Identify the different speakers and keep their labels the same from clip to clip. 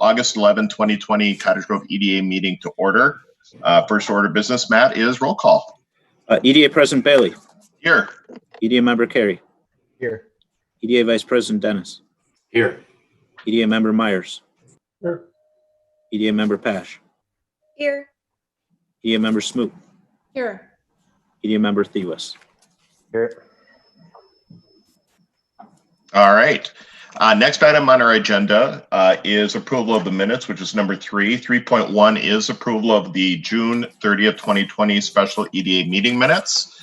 Speaker 1: August 11, 2020 Cottage Grove EDA meeting to order. First order of business, Matt, is roll call.
Speaker 2: EDA President Bailey.
Speaker 1: Here.
Speaker 2: EDA Member Carey.
Speaker 3: Here.
Speaker 2: EDA Vice President Dennis.
Speaker 3: Here.
Speaker 2: EDA Member Myers.
Speaker 3: Here.
Speaker 2: EDA Member Pash.
Speaker 4: Here.
Speaker 2: EDA Member Smoot.
Speaker 4: Here.
Speaker 2: EDA Member Thewis.
Speaker 3: Here.
Speaker 1: All right. Next item on our agenda is approval of the minutes, which is number 3. 3.1 is approval of the June 30th, 2020 special EDA meeting minutes.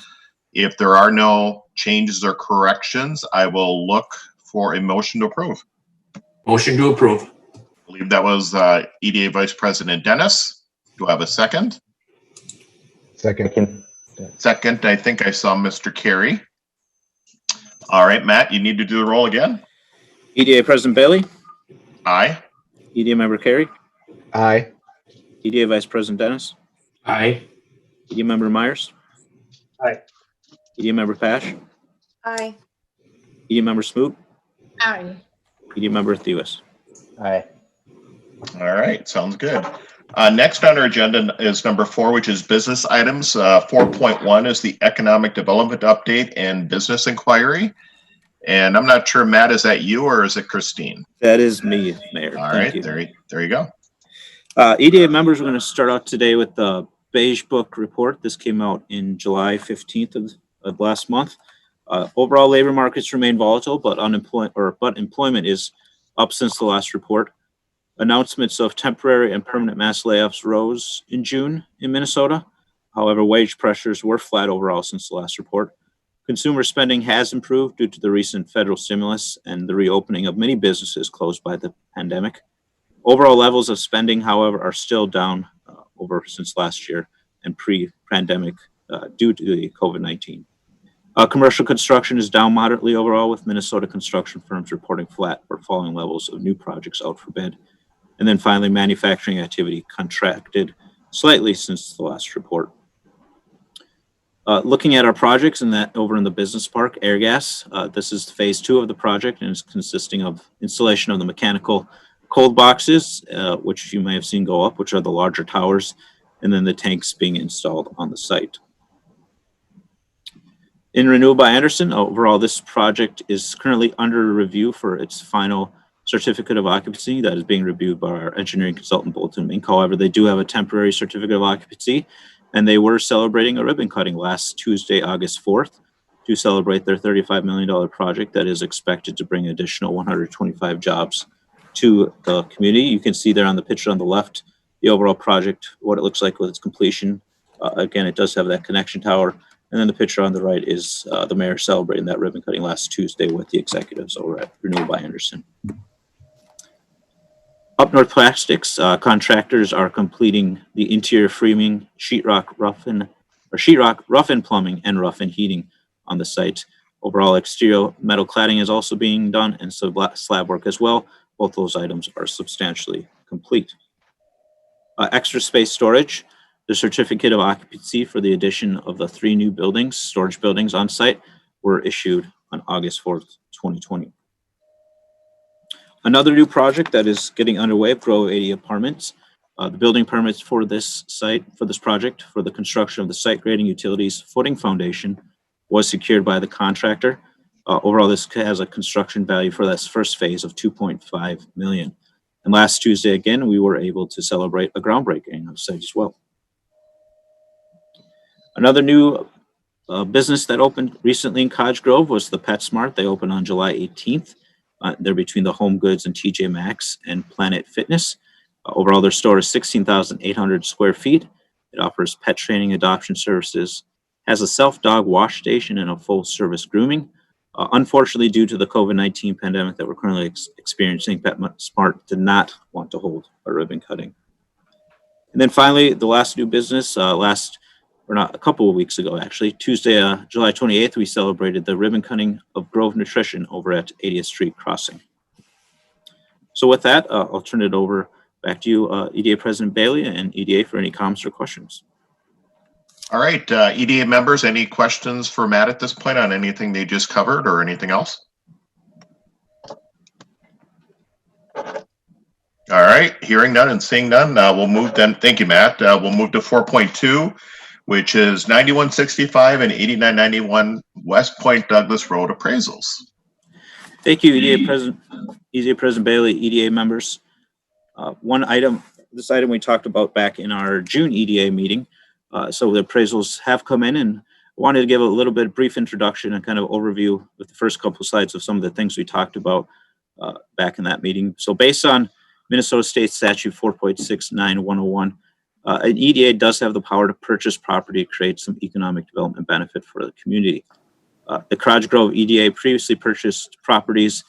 Speaker 1: If there are no changes or corrections, I will look for a motion to approve.
Speaker 3: Motion to approve.
Speaker 1: I believe that was EDA Vice President Dennis. Do I have a second?
Speaker 3: Second.
Speaker 1: Second, I think I saw Mr. Carey. All right, Matt, you need to do the roll again.
Speaker 2: EDA President Bailey.
Speaker 1: Aye.
Speaker 2: EDA Member Carey.
Speaker 3: Aye.
Speaker 2: EDA Vice President Dennis.
Speaker 3: Aye.
Speaker 2: EDA Member Myers.
Speaker 3: Aye.
Speaker 2: EDA Member Pash.
Speaker 4: Aye.
Speaker 2: EDA Member Smoot.
Speaker 4: Aye.
Speaker 2: EDA Member Thewis.
Speaker 3: Aye.
Speaker 1: All right, sounds good. Next on our agenda is number 4, which is business items. 4.1 is the economic development update and business inquiry. And I'm not sure, Matt, is that you or is it Christine?
Speaker 2: That is me, Mayor.
Speaker 1: All
Speaker 2: Thank
Speaker 1: right,
Speaker 2: you.
Speaker 1: there you go.
Speaker 2: EDA members are going to start out today with the Beige Book report. This came out in July 15th of last month. Overall labor markets remain volatile, but employment is up since the last report. Announcements of temporary and permanent mass layoffs rose in June in Minnesota. However, wage pressures were flat overall since the last report. Consumer spending has improved due to the recent federal stimulus and the reopening of many businesses closed by the pandemic. Overall levels of spending, however, are still down over since last year and pre-pandemic due to the COVID-19. Commercial construction is down moderately overall, with Minnesota construction firms reporting flat or falling levels of new projects out for bid. And then finally, manufacturing activity contracted slightly since the last report. Looking at our projects in that over in the business park, Airgas, this is phase 2 of the project, and it's consisting of installation of the mechanical cold boxes, which you may have seen go up, which are the larger towers, and then the tanks being installed on the site. In Renewal by Anderson, overall, this project is currently under review for its final certificate of occupancy that is being reviewed by our engineering consultant, Bolton Mink. However, they do have a temporary certificate of occupancy, and they were celebrating a ribbon cutting last Tuesday, August 4th, to celebrate their $35 million project that is expected to bring additional 125 jobs to the community. You can see there on the picture on the left, the overall project, what it looks like with its completion. Again, it does have that connection tower. And then the picture on the right is the mayor celebrating that ribbon cutting last Tuesday with the executives over at Renewal by Anderson. Up North Plastics, contractors are completing the interior framing, sheetrock, rough-in plumbing, and rough-in heating on the site. Overall exterior metal cladding is also being done, and so slab work as well. Both those items are substantially complete. Extra space storage. The certificate of occupancy for the addition of the 3 new buildings, storage buildings on site, were issued on August 4th, 2020. Another new project that is getting underway, Grove 80 Apartments. The building permits for this site, for this project, for the construction of the site grading utilities footing foundation was secured by the contractor. Overall, this has a construction value for this first phase of $2.5 million. And last Tuesday, again, we were able to celebrate a groundbreaking on the site as well. Another new business that opened recently in Cottage Grove was the PetSmart. They opened on July 18th. They're between the Home Goods and TJ Maxx and Planet Fitness. Overall, their store is 16,800 square feet. It offers pet training, adoption services, has a self-dog wash station, and a full-service grooming. Unfortunately, due to the COVID-19 pandemic that we're currently experiencing, PetSmart did not want to hold a ribbon cutting. And then finally, the last new business, a couple of weeks ago, actually, Tuesday, July 28th, we celebrated the ribbon cutting of Grove Nutrition over at 80th Street Crossing. So with that, I'll turn it over back to you, EDA President Bailey and EDA, for any comments or questions.
Speaker 1: All right, EDA members, any questions for Matt at this point on anything they just covered or anything else? All right, hearing none and seeing none, we'll move then. Thank you, Matt. We'll move to 4.2, which is 9165 and 8991 West Point Douglas Road appraisals.
Speaker 2: Thank you, EDA President Bailey, EDA members. This item we talked about back in our June EDA meeting. So the appraisals have come in, and I wanted to give a little bit of brief introduction and kind of overview with the first couple of slides of some of the things we talked about back in that meeting. So based on Minnesota State Statute 4.69101, an EDA does have the power to purchase property to create some economic development benefit for the community. The Cottage Grove EDA previously purchased properties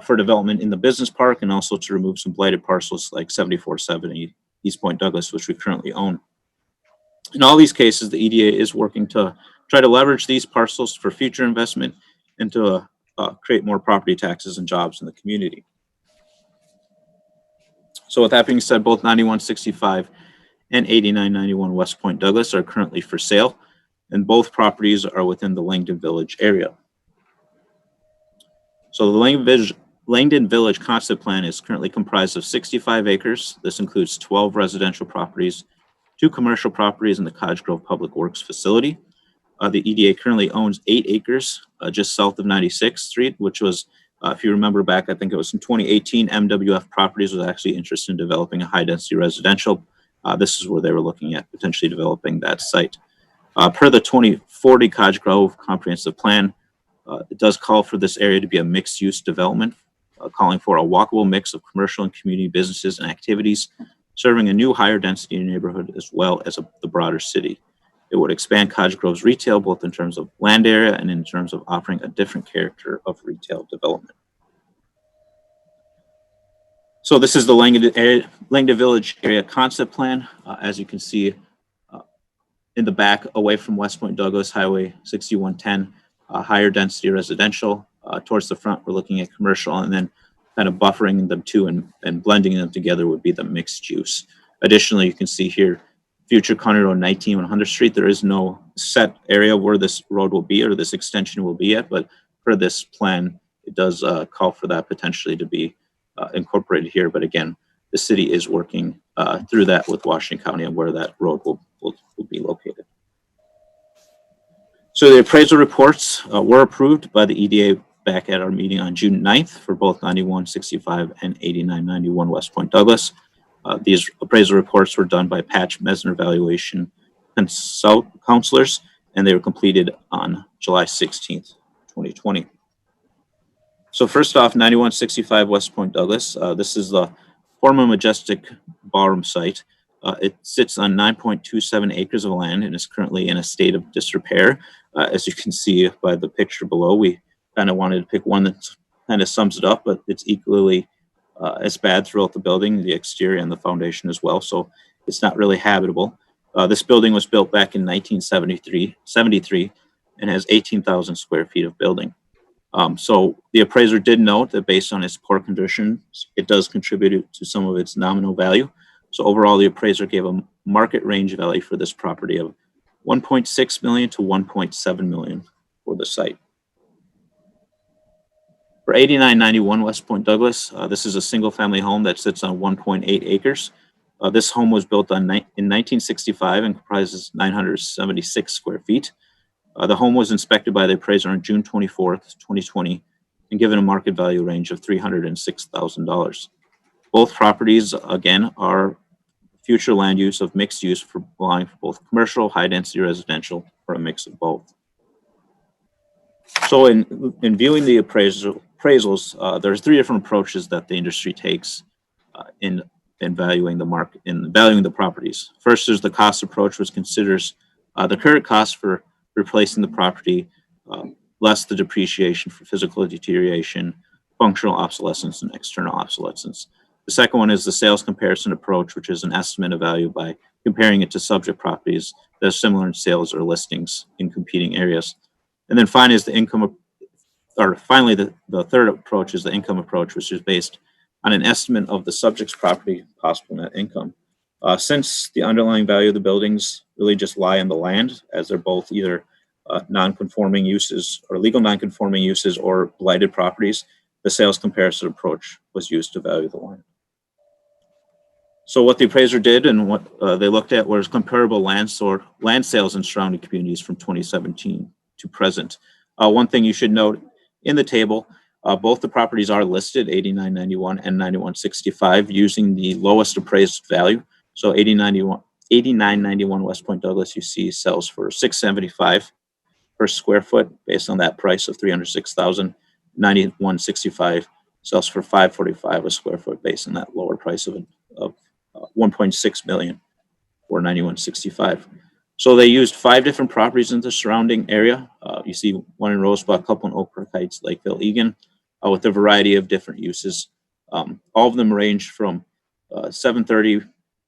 Speaker 2: for development in the business park and also to remove some blighted parcels like 7470 East Point Douglas, which we currently own. In all these cases, the EDA is working to try to leverage these parcels for future investment and to create more property taxes and jobs in the community. So with that being said, both 9165 and 8991 West Point Douglas are currently for sale, and both properties are within the Langdon Village area. So the Langdon Village concept plan is currently comprised of 65 acres. This includes 12 residential properties, 2 commercial properties, and the Cottage Grove Public Works facility. The EDA currently owns 8 acres just south of 96th Street, which was, if you remember back, I think it was in 2018, MWF Properties was actually interested in developing a high-density residential. This is where they were looking at potentially developing that site. Per the 2040 Cottage Grove Comprehensive Plan, it does call for this area to be a mixed-use development, calling for a walkable mix of commercial and community businesses and activities, serving a new higher density neighborhood as well as the broader city. It would expand Cottage Grove's retail, both in terms of land area and in terms of offering a different character of retail development. So this is the Langdon Village area concept plan. As you can see in the back, away from West Point Douglas, Highway 6110, higher density residential. Towards the front, we're looking at commercial, and then kind of buffering them two and blending them together would be the mixed use. Additionally, you can see here, future County Road 19 on 100th Street, there is no set area where this road will be or this extension will be at, but for this plan, it does call for that potentially to be incorporated here. But again, the city is working through that with Washington County and where that road will be located. So the appraisal reports were approved by the EDA back at our meeting on June 9th for both 9165 and 8991 West Point Douglas. These appraisal reports were done by Patch Mesner Valuation Counselors, and they were completed on July 16th, 2020. So first off, 9165 West Point Douglas. This is the former Majestic Ballroom site. It sits on 9.27 acres of land and is currently in a state of disrepair. As you can see by the picture below, we kind of wanted to pick one that kind of sums it up, but it's equally as bad throughout the building, the exterior and the foundation as well. So it's not really habitable. This building was built back in 1973 and has 18,000 square feet of building. So the appraiser did note that based on its poor conditions, it does contribute to some of its nominal value. So overall, the appraiser gave a market range value for this property of $1.6 million to $1.7 million for the site. For 8991 West Point Douglas, this is a single-family home that sits on 1.8 acres. This home was built in 1965 and comprises 976 square feet. The home was inspected by the appraiser on June 24th, 2020, and given a market value range of $306,000. Both properties, again, are future land use of mixed use for allowing for both commercial, high-density residential, or a mix of both. So in viewing the appraisals, there's 3 different approaches that the industry takes in valuing the market, in valuing the properties. First, there's the cost approach, which considers the current cost for replacing the property, less the depreciation for physical deterioration, functional obsolescence, and external obsolescence. The second one is the sales comparison approach, which is an estimate of value by comparing it to subject properties that are similar in sales or listings in competing areas. And then finally is the third approach is the income approach, which is based on an estimate of the subject's property possible net income. Since the underlying value of the buildings really just lie in the land, as they're both either non-conforming uses or legal non-conforming uses or blighted properties, the sales comparison approach was used to value the land. So what the appraiser did and what they looked at was comparable land sales in surrounding communities from 2017 to present. One thing you should note in the table, both the properties are listed 8991 and 9165 using the lowest appraised value. So 8991 West Point Douglas you see sells for $675 per square foot based on that price of $306,000. 9165 sells for $545 a square foot based on that lower price of 1.6 million or 9165. So they used 5 different properties in the surrounding area. You see one in Rosebud, a couple in Oak Park Heights, Lakeville, Egan, with a variety of different uses. All of them range from $730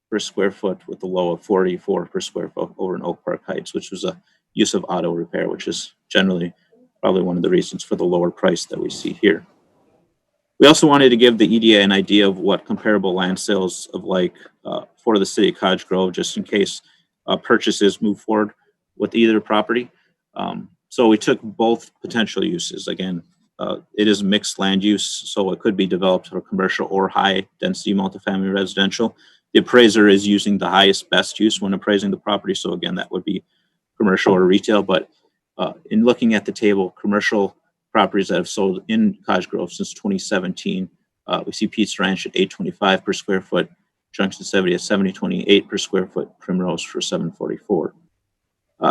Speaker 2: per square foot with a low of $44 per square foot over in Oak Park Heights, which was a use of auto repair, which is generally probably one of the reasons for the lower price that we see here. We also wanted to give the EDA an idea of what comparable land sales of for the city of Cottage Grove, just in case purchases move forward with either property. So we took both potential uses. Again, it is mixed land use, so it could be developed for commercial or high density multifamily residential. The appraiser is using the highest best use when appraising the property. So again, that would be commercial or retail, but in looking at the table, commercial properties that have sold in Cottage Grove since 2017, we see Pete's Ranch at $825 per square foot, Junction 70 at $728 per square foot, Primrose for $744.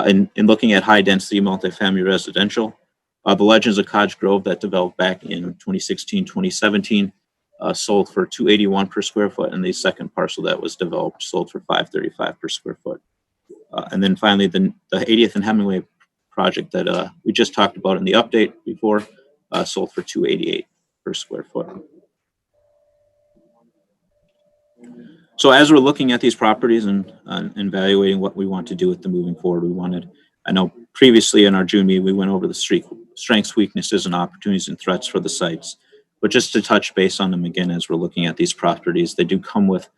Speaker 2: In looking at high density multifamily residential, the Legends of Cottage Grove that developed back in 2016, 2017 sold for $281 per square foot, and the second parcel that was developed sold for $535 per square foot. And then finally, the 80th and Hemingway project that we just talked about in the update before sold for $288 per square foot. So as we're looking at these properties and evaluating what we want to do with them moving forward, I know previously in our June meeting, we went over the strengths, weaknesses, and opportunities and threats for the sites. But just to touch base on them again, as we're looking at these properties, they do come with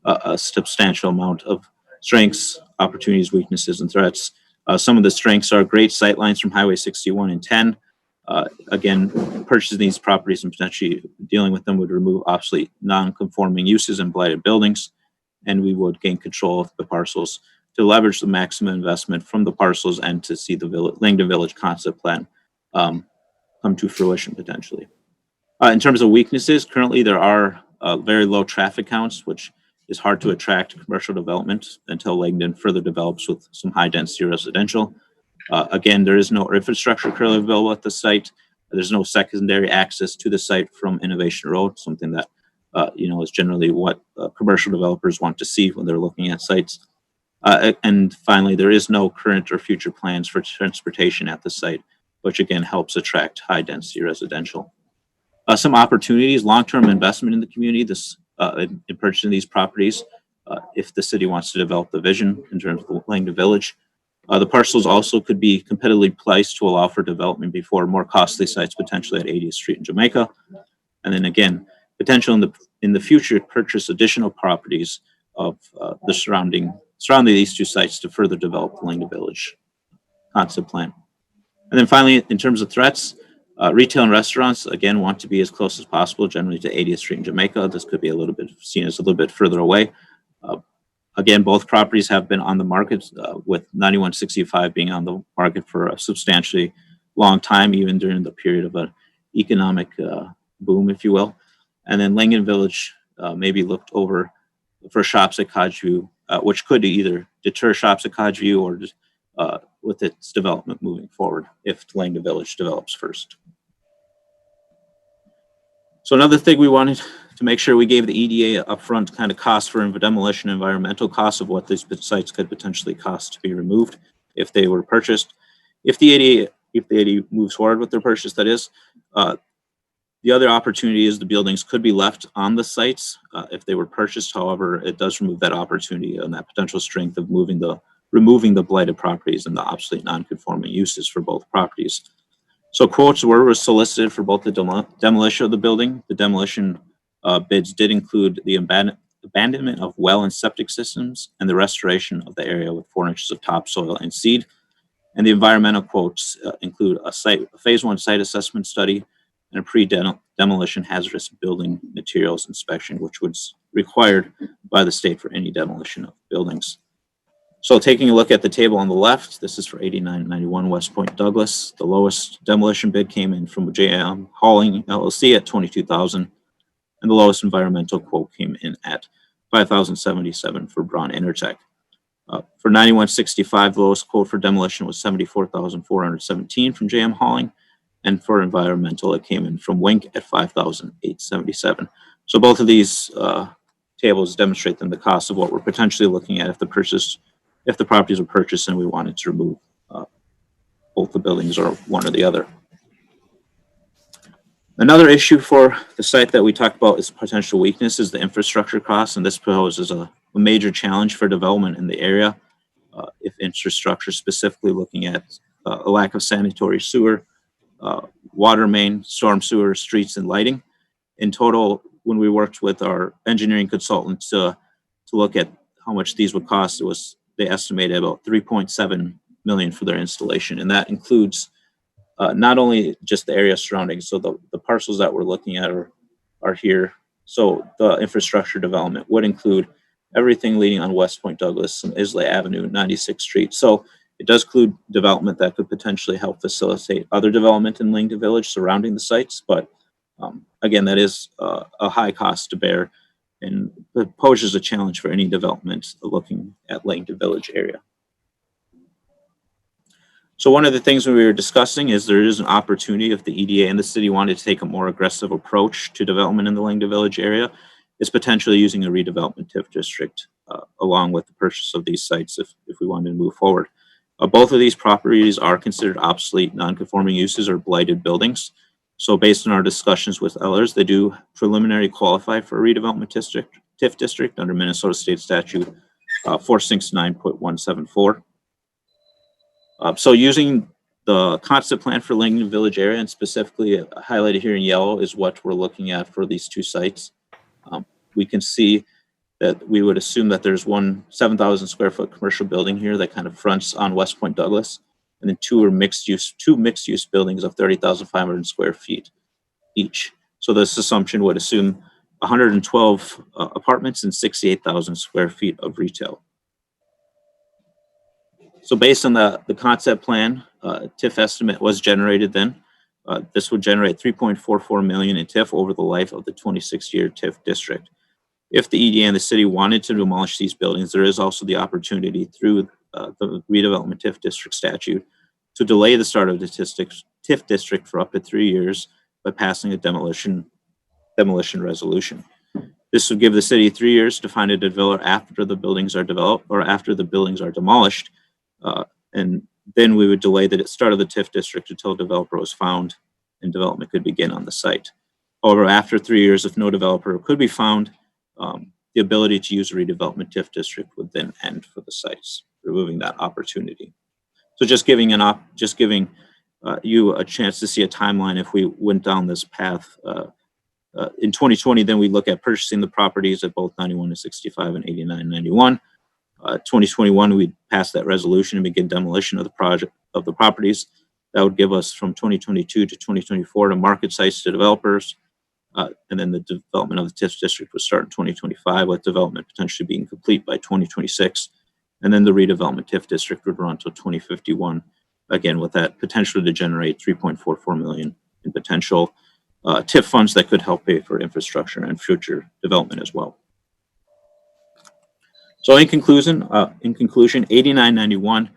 Speaker 2: a substantial amount of strengths, opportunities, weaknesses, and threats. Some of the strengths are great sight lines from Highway 61 and 10. Again, purchasing these properties and potentially dealing with them would remove obsolete non-conforming uses and blighted buildings, and we would gain control of the parcels to leverage the maximum investment from the parcels and to see the Langdon Village concept plan come to fruition potentially. In terms of weaknesses, currently there are very low traffic counts, which is hard to attract commercial development until Langdon further develops with some high density residential. Again, there is no infrastructure currently available at the site. There's no secondary access to the site from Innovation Road, something that is generally what commercial developers want to see when they're looking at sites. And finally, there is no current or future plans for transportation at the site, which again helps attract high density residential. Some opportunities, long-term investment in the community, in purchasing these properties, if the city wants to develop the vision in terms of Langdon Village. The parcels also could be competitively priced to allow for development before more costly sites, potentially at 80th Street in Jamaica. And then again, potential in the future to purchase additional properties of the surrounding these two sites to further develop the Langdon Village concept plan. And then finally, in terms of threats, retail and restaurants, again, want to be as close as possible, generally to 80th Street in Jamaica. This could be seen as a little bit further away. Again, both properties have been on the market, with 9165 being on the market for a substantially long time, even during the period of an economic boom, if you will. And then Langdon Village may be looked over for shops at Cottage View, which could either deter shops at Cottage View or with its development moving forward if Langdon Village develops first. So another thing we wanted to make sure we gave the EDA upfront kind of cost for demolition, environmental costs of what these sites could potentially cost to be removed if they were purchased. If the EDA moves forward with their purchase, that is, the other opportunity is the buildings could be left on the sites if they were purchased. However, it does remove that opportunity and that potential strength of removing the blighted properties and the obsolete non-conforming uses for both properties. So quotes were solicited for both the demolition of the building. The demolition bids did include the abandonment of well and septic systems and the restoration of the area with 4 inches of topsoil and seed. And the environmental quotes include a phase 1 site assessment study and a pre-demolition hazardous building materials inspection, which would required by the state for any demolition of buildings. So taking a look at the table on the left, this is for 8991 West Point Douglas. The lowest demolition bid came in from JM Hauling LLC at $22,000, and the lowest environmental quote came in at $5,077 for Braun Intertech. For 9165, the lowest quote for demolition was $74,417 from JM Hauling, and for environmental, it came in from Wink at $5,877. So both of these tables demonstrate then the cost of what we're potentially looking at if the properties were purchased and we wanted to remove both the buildings or one or the other. Another issue for the site that we talked about is potential weakness is the infrastructure costs, and this poses a major challenge for development in the area. If infrastructure, specifically looking at a lack of sanitary sewer, water main, storm sewer, streets, and lighting. In total, when we worked with our engineering consultants to look at how much these would cost, they estimated about $3.7 million for their installation, and that includes not only just the area surrounding. So the parcels that we're looking at are here. So the infrastructure development would include everything leading on West Point Douglas and Islay Avenue, 96th Street. So it does include development that could potentially help facilitate other development in Langdon Village surrounding the sites. But again, that is a high cost to bear and it poses a challenge for any development looking at Langdon Village area. So one of the things we were discussing is there is an opportunity if the EDA and the city wanted to take a more aggressive approach to development in the Langdon Village area, is potentially using a redevelopment TIF district along with the purchase of these sites if we wanted to move forward. Both of these properties are considered obsolete, non-conforming uses or blighted buildings. So based on our discussions with others, they do preliminary qualify for a redevelopment district, TIF district under Minnesota State Statute 469.174. So using the concept plan for Langdon Village area, and specifically highlighted here in yellow, is what we're looking at for these two sites. We can see that we would assume that there's one 7,000 square foot commercial building here that kind of fronts on West Point Douglas, and then two mixed use buildings of 30,500 square feet each. So this assumption would assume 112 apartments and 68,000 square feet of retail. So based on the concept plan, TIF estimate was generated then. This would generate $3.44 million in TIF over the life of the 26-year TIF district. If the EDA and the city wanted to demolish these buildings, there is also the opportunity through the redevelopment TIF district statute to delay the start of the TIF district for up to 3 years by passing a demolition resolution. This would give the city 3 years to find a developer after the buildings are developed or after the buildings are demolished. And then we would delay the start of the TIF district until a developer was found and development could begin on the site. However, after 3 years, if no developer could be found, the ability to use a redevelopment TIF district would then end for the sites, removing that opportunity. So just giving you a chance to see a timeline if we went down this path. In 2020, then we look at purchasing the properties at both 91 and 65 and 8991. 2021, we passed that resolution and begin demolition of the properties. That would give us from 2022 to 2024 to market sites to developers. And then the development of the TIF district would start in 2025, with development potentially being complete by 2026. And then the redevelopment TIF district would run until 2051, again, with that potential to generate $3.44 million in potential TIF funds that could help pay for infrastructure and future development as well. So in conclusion, 8991,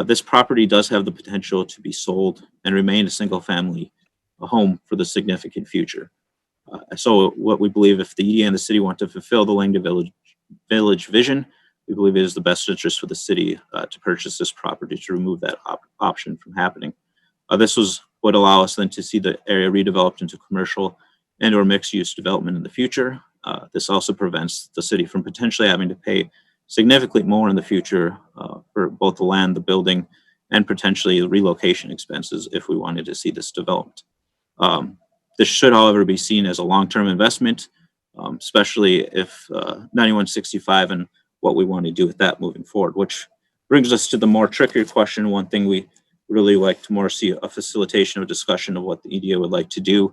Speaker 2: this property does have the potential to be sold and remain a single family home for the significant future. So what we believe, if the EDA and the city want to fulfill the Langdon Village vision, we believe it is the best interest for the city to purchase this property to remove that option from happening. This would allow us then to see the area redeveloped into commercial and or mixed use development in the future. This also prevents the city from potentially having to pay significantly more in the future for both the land, the building, and potentially the relocation expenses if we wanted to see this developed. This should, however, be seen as a long-term investment, especially if 9165 and what we want to do with that moving forward, which brings us to the more trickier question. One thing we really like to more see a facilitation of discussion of what the EDA would like to do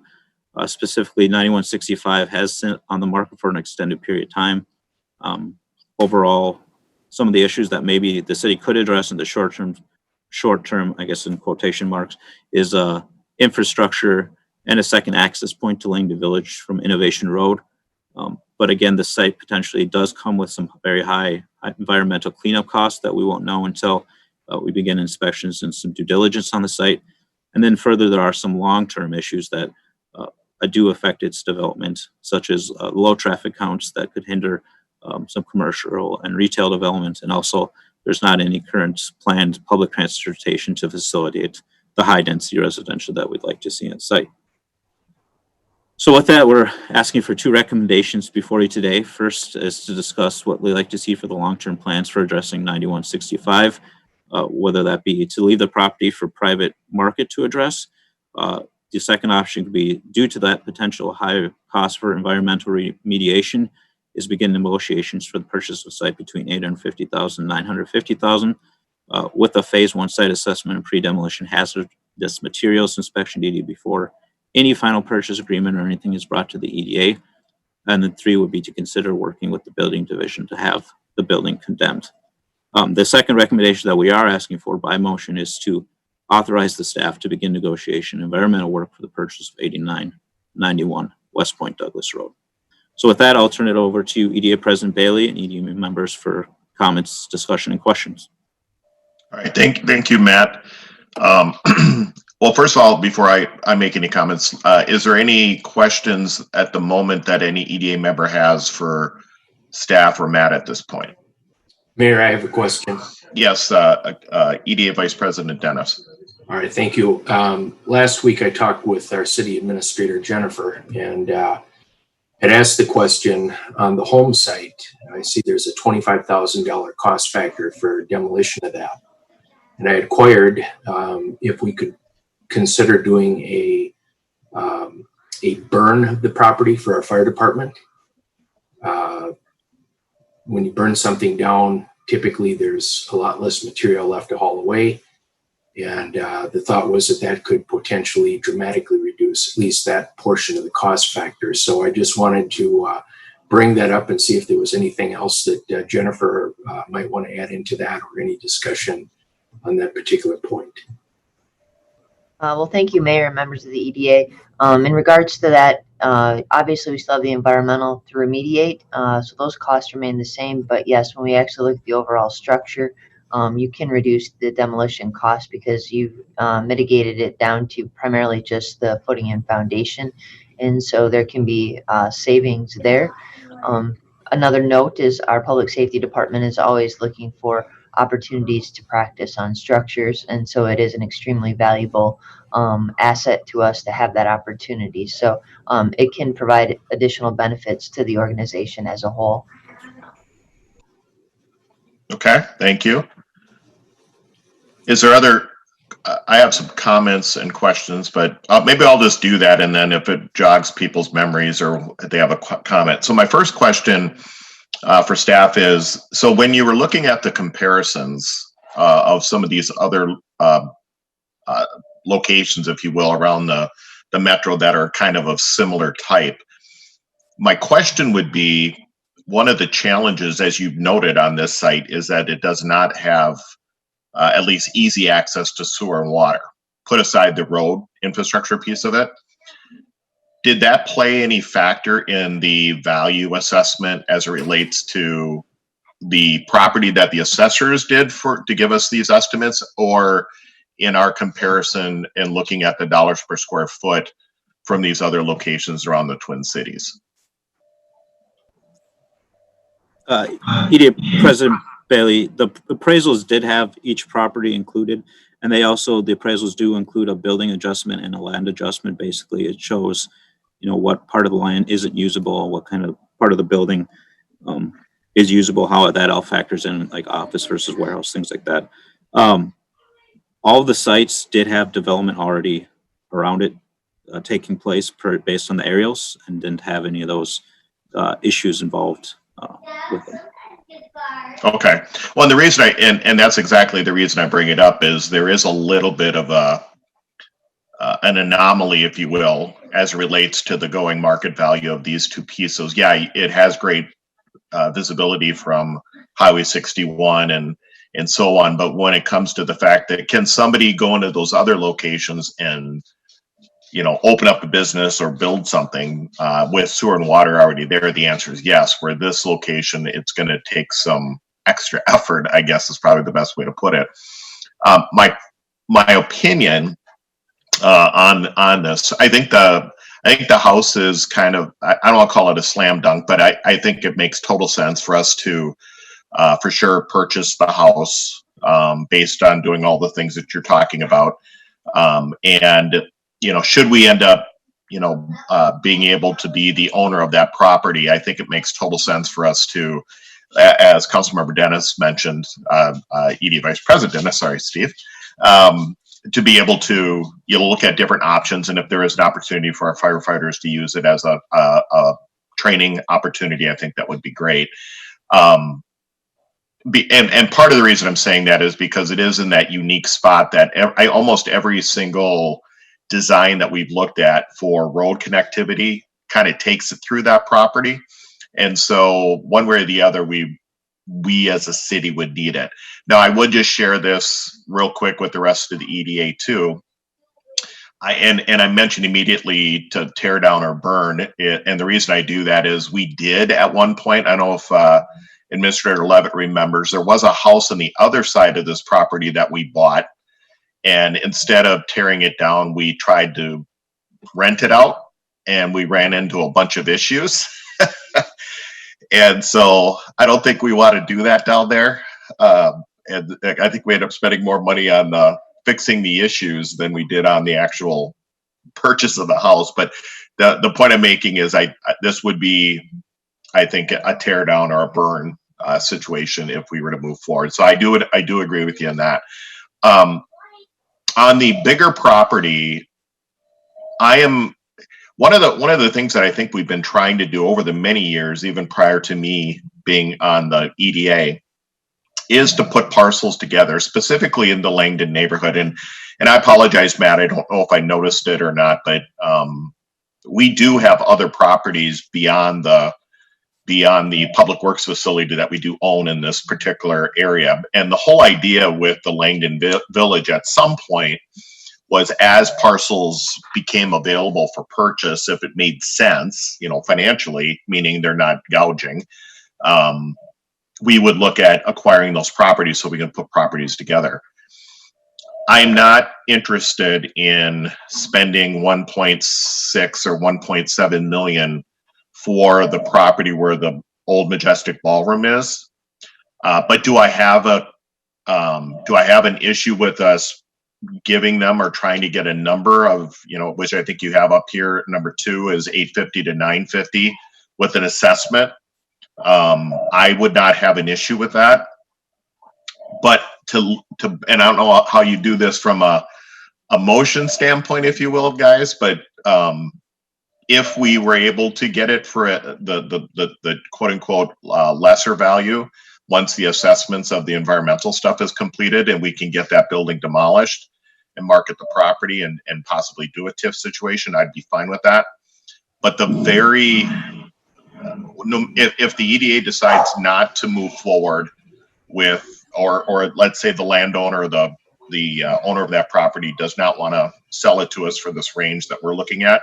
Speaker 2: Specifically, 9165 has been on the market for an extended period of time. Overall, some of the issues that maybe the city could address in the short term, I guess in quotation marks, is infrastructure and a second access point to Langdon Village from Innovation Road. But again, the site potentially does come with some very high environmental cleanup costs that we won't know until we begin inspections and some due diligence on the site. And then further, there are some long-term issues that do affect its development, such as low traffic counts that could hinder some commercial and retail development. And also, there's not any current planned public transportation to facilitate the high density residential that we'd like to see on site. So with that, we're asking for 2 recommendations before you today. First is to discuss what we'd like to see for the long-term plans for addressing 9165, whether that be to leave the property for private market to address. The second option could be, due to that potential high cost for environmental remediation, is begin negotiations for the purchase of site between $850,000 and $950,000 with a phase 1 site assessment and pre-demolition hazardous materials inspection needed before any final purchase agreement or anything is brought to the EDA. And then 3 would be to consider working with the building division to have the building condemned. The second recommendation that we are asking for by motion is to authorize the staff to begin negotiation environmental work for the purchase of 8991 West Point Douglas Road. So with that, I'll turn it over to EDA President Bailey and EDA members for comments, discussion, and questions.
Speaker 1: All right, thank you, Matt. Well, first of all, before I make any comments, is there any questions at the moment that any EDA member has for staff or Matt at this point?
Speaker 3: Mayor, I have a question.
Speaker 1: Yes, EDA Vice President Dennis.
Speaker 3: All right, thank you. Last week I talked with our city administrator, Jennifer, and had asked the question on the home site. I see there's a $25,000 cost factor for demolition of that. And I inquired if we could consider doing a burn of the property for our fire department. When you burn something down, typically there's a lot less material left to haul away. And the thought was that that could potentially dramatically reduce at least that portion of the cost factor. So I just wanted to bring that up and see if there was anything else that Jennifer might want to add into that, or any discussion on that particular point.
Speaker 5: Well, thank you, Mayor and members of the EDA. In regards to that, obviously we still have the environmental to remediate, so those costs remain the same. But yes, when we actually look at the overall structure, you can reduce the demolition cost because you've mitigated it down to primarily just the footing and foundation. And so there can be savings there. Another note is our public safety department is always looking for opportunities to practice on structures. And so it is an extremely valuable asset to us to have that opportunity. So it can provide additional benefits to the organization as a whole.
Speaker 1: Okay, thank you. Is there other, I have some comments and questions, but maybe I'll just do that. And then if it jogs people's memories or they have a comment. So my first question for staff is, so when you were looking at the comparisons of some of these other locations, if you will, around the metro that are kind of similar type, my question would be, one of the challenges, as you've noted on this site, is that it does not have at least easy access to sewer and water, put aside the road infrastructure piece of it. Did that play any factor in the value assessment as it relates to the property that the assessors did to give us these estimates, or in our comparison and looking at the dollars per square foot from these other locations around the Twin Cities?
Speaker 2: EDA President Bailey, the appraisals did have each property included, and the appraisals do include a building adjustment and a land adjustment. Basically, it shows, what part of the land isn't usable, what kind of part of the building is usable, how that all factors in, like office versus warehouse, things like that. All of the sites did have development already around it taking place based on the aerials, and didn't have any of those issues involved with them.
Speaker 1: Okay. Well, and the reason and that's exactly the reason I bring it up is there is a little bit of an anomaly, if you will, as it relates to the going market value of these two pieces. Yeah, it has great visibility from Highway 61 and so on. But when it comes to the fact that can somebody go into those other locations and, you know, open up a business or build something with sewer and water already there, the answer is yes. Where this location, it's going to take some extra effort, I guess is probably the best way to put it. My opinion on this, I think the house is kind of, I don't want to call it a slam dunk, but I think it makes total sense for us to for sure purchase the house based on doing all the things that you're talking about. And, you know, should we end up, you know, being able to be the owner of that property, I think it makes total sense for us to, as Councilmember Dennis mentioned, EDA Vice President Dennis, sorry, Steve, to be able to, you know, look at different options. And if there is an opportunity for our firefighters to use it as a training opportunity, I think that would be great. And part of the reason I'm saying that is because it is in that unique spot that almost every single design that we've looked at for road connectivity kind of takes it through that property. And so one way or the other, we as a city would need it. Now, I would just share this real quick with the rest of the EDA too. I mentioned immediately to tear down or burn it, and the reason I do that is we did at one point, I don't know if Administrator Levitt remembers, there was a house on the other side of this property that we bought, and instead of tearing it down, we tried to rent it out, and we ran into a bunch of issues. And so I don't think we want to do that down there. And I think we ended up spending more money on fixing the issues than we did on the actual purchase of the house. But the point I'm making is this would be, I think, a tear down or a burn situation if we were to move forward. So I do agree with you on that. On the bigger property, one of the things that I think we've been trying to do over the many years, even prior to me being on the EDA, is to put parcels together, specifically in the Langdon neighborhood. And I apologize, Matt, I don't know if I noticed it or not, but we do have other properties beyond the public works facility that we do own in this particular area. And the whole idea with the Langdon Village at some point was, as parcels became available for purchase, if it made sense, you know, financially, meaning they're not gouging, we would look at acquiring those properties so we can put properties together. I'm not interested in spending 1.6 or 1.7 million for the property where the old Majestic Ballroom is. But do I have an issue with us giving them or trying to get a number of, you know, which I think you have up here, number 2 is 850 to 950 with an assessment? I would not have an issue with that. But and I don't know how you do this from a motion standpoint, if you will, guys, but if we were able to get it for the quote unquote lesser value, once the assessments of the environmental stuff is completed and we can get that building demolished and market the property and possibly do a TIF situation, I'd be fine with that. But if the EDA decides not to move forward with, or let's say the landowner, the owner of that property does not want to sell it to us for this range that we're looking at,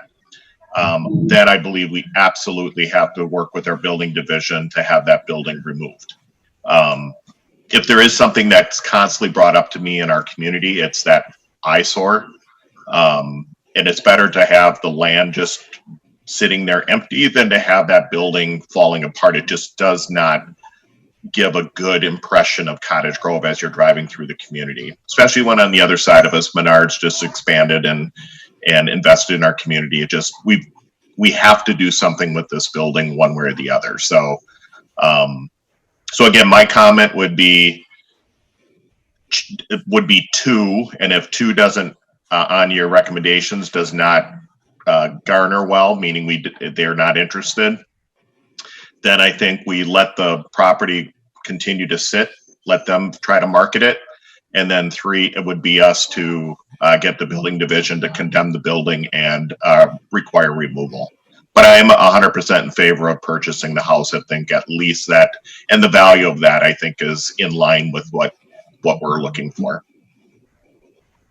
Speaker 1: then I believe we absolutely have to work with our building division to have that building removed. If there is something that's constantly brought up to me in our community, it's that eyesore. And it's better to have the land just sitting there empty than to have that building falling apart. It just does not give a good impression of Cottage Grove as you're driving through the community, especially when on the other side of us, Menards just expanded and invested in our community. It just, we have to do something with this building one way or the other. So, so again, my comment would be 2, and if 2 doesn't, on your recommendations, does not garner well, meaning they're not interested, then I think we let the property continue to sit, let them try to market it. And then 3, it would be us to get the building division to condemn the building and require removal. But I am 100% in favor of purchasing the house. I think at least that, and the value of that, I think, is in line with what we're looking for.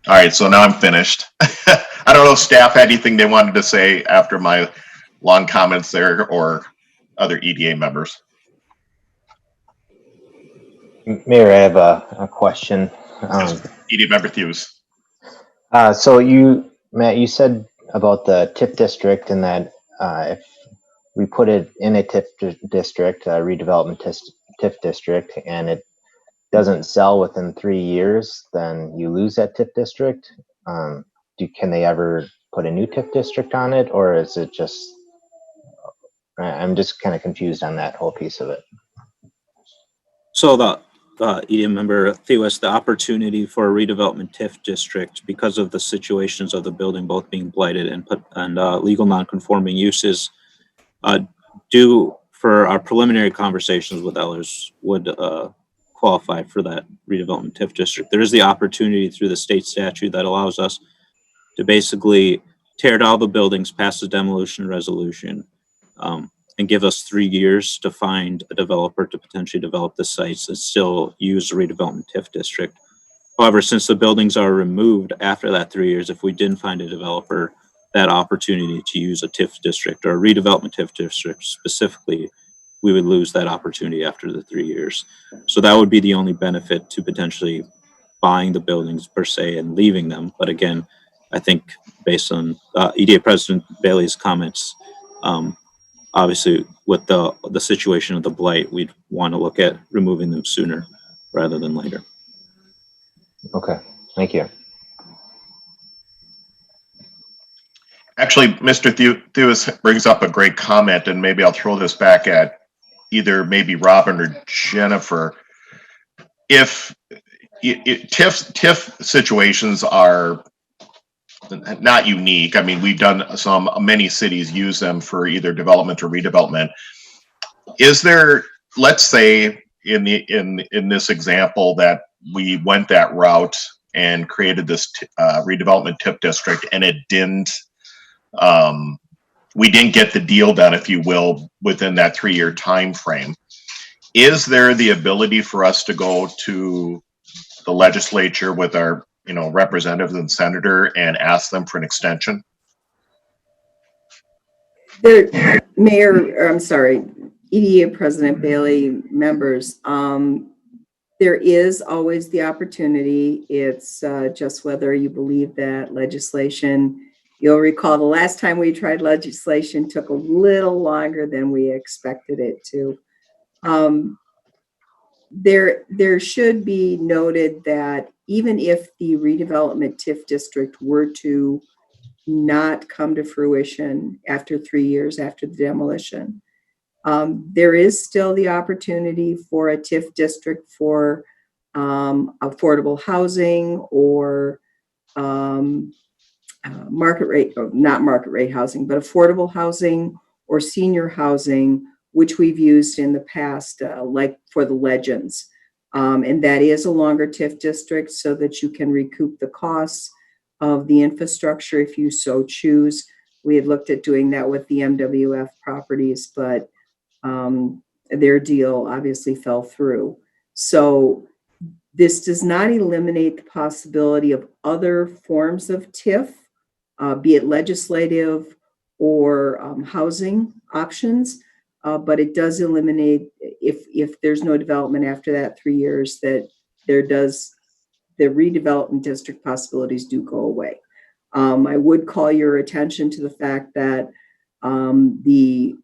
Speaker 1: All right, so now I'm finished. I don't know if staff had anything they wanted to say after my long comments there, or other EDA members.
Speaker 6: Mayor, I have a question.
Speaker 1: EDA member Hughes.
Speaker 6: So Matt, you said about the TIF district, and that if we put it in a TIF district, a redevelopment TIF district, and it doesn't sell within 3 years, then you lose that TIF district. Can they ever put a new TIF district on it, or is it just? I'm just kind of confused on that whole piece of it.
Speaker 2: So the EDA member Theus, the opportunity for a redevelopment TIF district, because of the situations of the building both being blighted and legal non-conforming uses, do for our preliminary conversations with others would qualify for that redevelopment TIF district. There is the opportunity through the state statute that allows us to basically tear down the buildings, pass the demolition resolution, and give us 3 years to find a developer to potentially develop the sites and still use the redevelopment TIF district. However, since the buildings are removed after that 3 years, if we didn't find a developer, that opportunity to use a TIF district or a redevelopment TIF district specifically, we would lose that opportunity after the 3 years. So that would be the only benefit to potentially buying the buildings per se and leaving them. But again, I think based on EDA President Bailey's comments, obviously with the situation of the blight, we'd want to look at removing them sooner rather than later.
Speaker 6: Okay, thank you.
Speaker 1: Actually, Mr. Theus brings up a great comment, and maybe I'll throw this back at either maybe Robin or Jennifer. If TIF situations are not unique, I mean, we've done many cities use them for either development or redevelopment. Is there, let's say in this example that we went that route and created this redevelopment TIF district, and it didn't, we didn't get the deal done, if you will, within that 3-year time frame. Is there the ability for us to go to the legislature with our representatives and senator and ask them for an extension?
Speaker 7: Mayor, I'm sorry, EDA President Bailey, members, there is always the opportunity. It's just whether you believe that legislation. You'll recall the last time we tried legislation took a little longer than we expected it to. There should be noted that even if the redevelopment TIF district were to not come to fruition after 3 years after the demolition, there is still the opportunity for a TIF district for affordable housing or market rate, not market rate housing, but affordable housing or senior housing, which we've used in the past, like for the Legends. And that is a longer TIF district so that you can recoup the costs of the infrastructure if you so choose. We had looked at doing that with the MWF properties, but their deal obviously fell through. So this does not eliminate the possibility of other forms of TIF, be it legislative or housing options, but it does eliminate, if there's no development after that 3 years, that the redevelopment district possibilities do go away. I would call your attention to the fact that the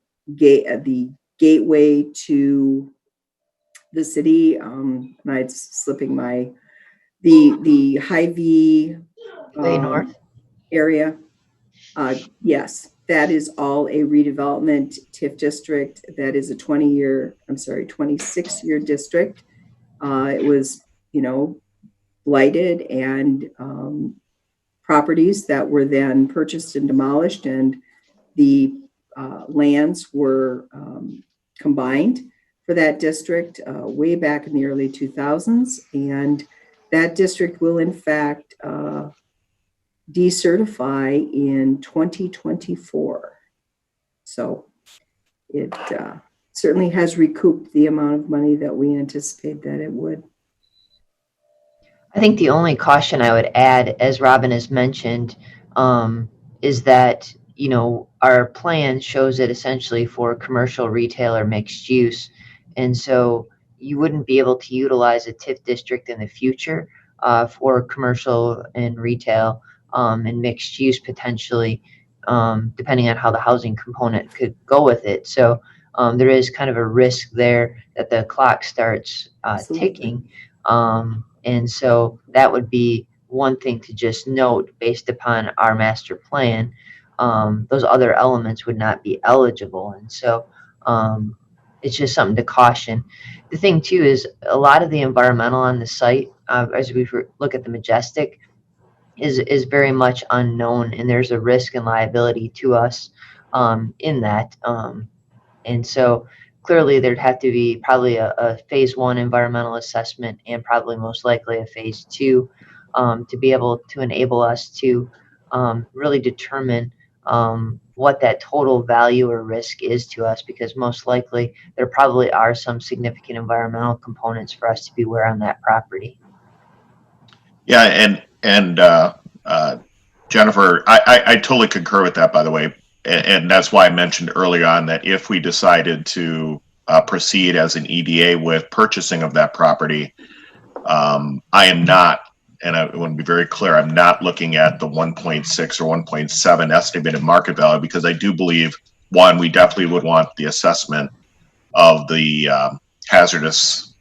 Speaker 7: gateway to the city, it's slipping my, the Hy-Vee
Speaker 5: North
Speaker 7: area, yes, that is all a redevelopment TIF district. That is a 26-year district. It was, blighted, and properties that were then purchased and demolished, and the lands were combined for that district way back in the early 2000s. And that district will in fact decertify in 2024. So it certainly has recouped the amount of money that we anticipate that it would.
Speaker 5: I think the only caution I would add, as Robin has mentioned, is that, you know, our plan shows it essentially for commercial, retail, or mixed use. And so you wouldn't be able to utilize a TIF district in the future for commercial and retail and mixed use potentially, depending on how the housing component could go with it. So there is kind of a risk there that the clock starts
Speaker 7: Absolutely.
Speaker 5: ticking. And so that would be one thing to just note based upon our master plan. Those other elements would not be eligible. And so it's just something to caution. The thing too is a lot of the environmental on the site, as we look at the Majestic, is very much unknown, and there's a risk and liability to us in that. And so clearly there'd have to be probably a phase 1 environmental assessment and probably most likely a phase 2 to be able to enable us to really determine what that total value or risk is to us, because most likely there probably are some significant environmental components for us to be aware on that property.
Speaker 1: Yeah, and Jennifer, I totally concur with that, by the way. And that's why I mentioned early on that if we decided to proceed as an EDA with purchasing of that property, I am not, and I want to be very clear, I'm not looking at the 1.6 or 1.7 estimated market value, because I do believe, one, we definitely would want the assessment of the hazardous,